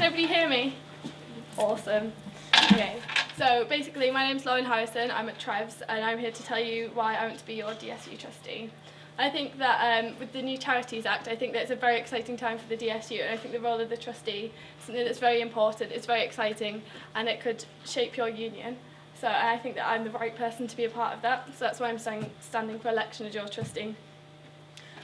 everybody hear me? Awesome. Okay, so basically my name's Lauren Harrison, I'm at Trevs, and I'm here to tell you why I want to be your DSU trustee. I think that with the new Charities Act, I think that it's a very exciting time for the DSU, and I think the role of the trustee is something that's very important, it's very exciting, and it could shape your union. So I think that I'm the right person to be a part of that, so that's why I'm standing for election as your trustee.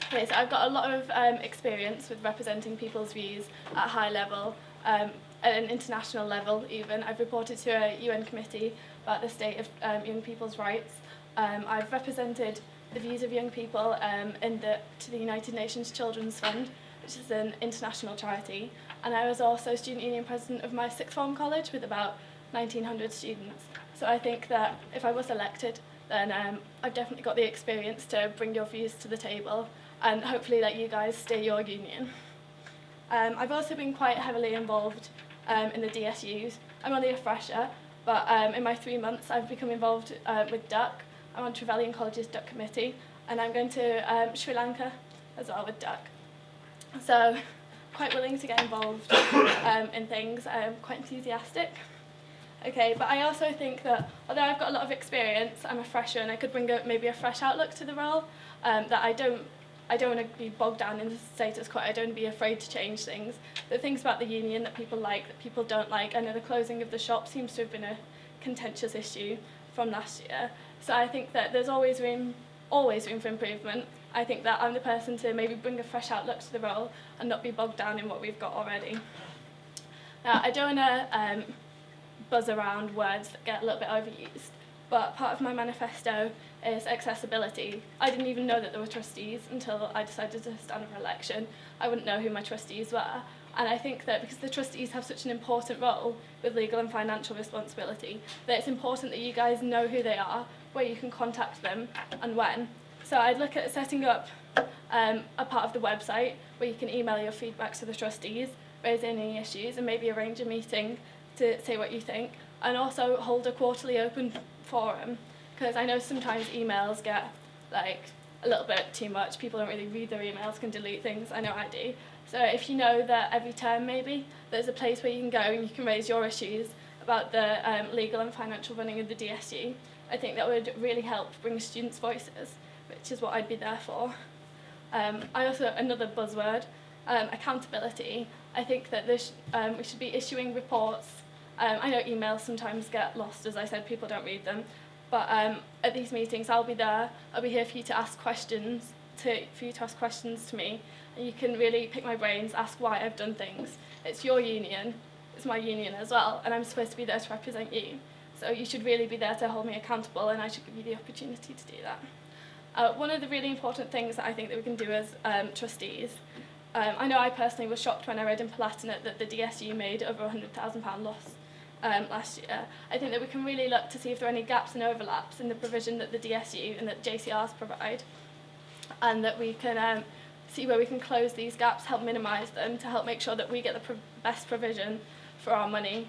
Okay, so I've got a lot of experience with representing people's views at a high level, at an international level even. I've reported to a UN committee about the state of young people's rights. I've represented the views of young people to the United Nations Children's Fund, which is an international charity, and I was also student union president of my sixth form college with about 1,900 students. So I think that if I was elected, then I've definitely got the experience to bring your views to the table and hopefully let you guys steer your union. I've also been quite heavily involved in the DSUs. I'm only a fresher, but in my 3 months I've become involved with DUC. I'm on Trevelyan College's DUC committee, and I'm going to Sri Lanka as well with DUC. So, quite willing to get involved in things. I'm quite enthusiastic. Okay, but I also think that although I've got a lot of experience, I'm a fresher, and I could bring maybe a fresh outlook to the role. That I don't want to be bogged down in the status quo. I don't want to be afraid to change things. The things about the union that people like, that people don't like. I know the closing of the shop seems to have been a contentious issue from last year. So I think that there's always room for improvement. I think that I'm the person to maybe bring a fresh outlook to the role and not be bogged down in what we've got already. Now, I don't want to buzz around words that get a little bit overused, but part of my manifesto is accessibility. I didn't even know that there were trustees until I decided to stand for election. I wouldn't know who my trustees were. And I think that because the trustees have such an important role with legal and financial responsibility, that it's important that you guys know who they are, where you can contact them, and when. So I'd look at setting up a part of the website where you can email your feedback to the trustees, raise any issues, and maybe arrange a meeting to say what you think, and also hold a quarterly open forum, because I know sometimes emails get like a little bit too much. People don't really read their emails, can delete things. I know I do. So if you know that every term maybe there's a place where you can go and you can raise your issues about the legal and financial running of the DSU, I think that would really help bring students' voices, which is what I'd be there for. Another buzzword, accountability. I think that we should be issuing reports. I know emails sometimes get lost, as I said, people don't read them. But at these meetings, I'll be there. I'll be here for you to ask questions, to me, and you can really pick my brains, ask why I've done things. It's your union, it's my union as well, and I'm supposed to be there to represent you. So you should really be there to hold me accountable, and I should give you the opportunity to do that. One of the really important things that I think that we can do as trustees, I know I personally was shocked when I read in Palatinate that the DSU made over £100,000 loss last year. I think that we can really look to see if there are any gaps and overlaps in the provision that the DSU and that JCRs provide, and that we can see where we can close these gaps, help minimise them, to help make sure that we get the best provision for our money.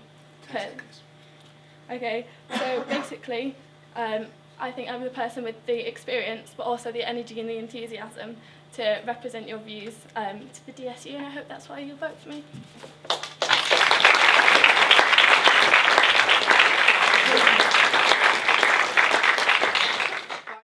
Okay, so basically, I think I'm the person with the experience, but also the energy and the enthusiasm to represent your views to the DSU, and I hope that's why you'll vote for me.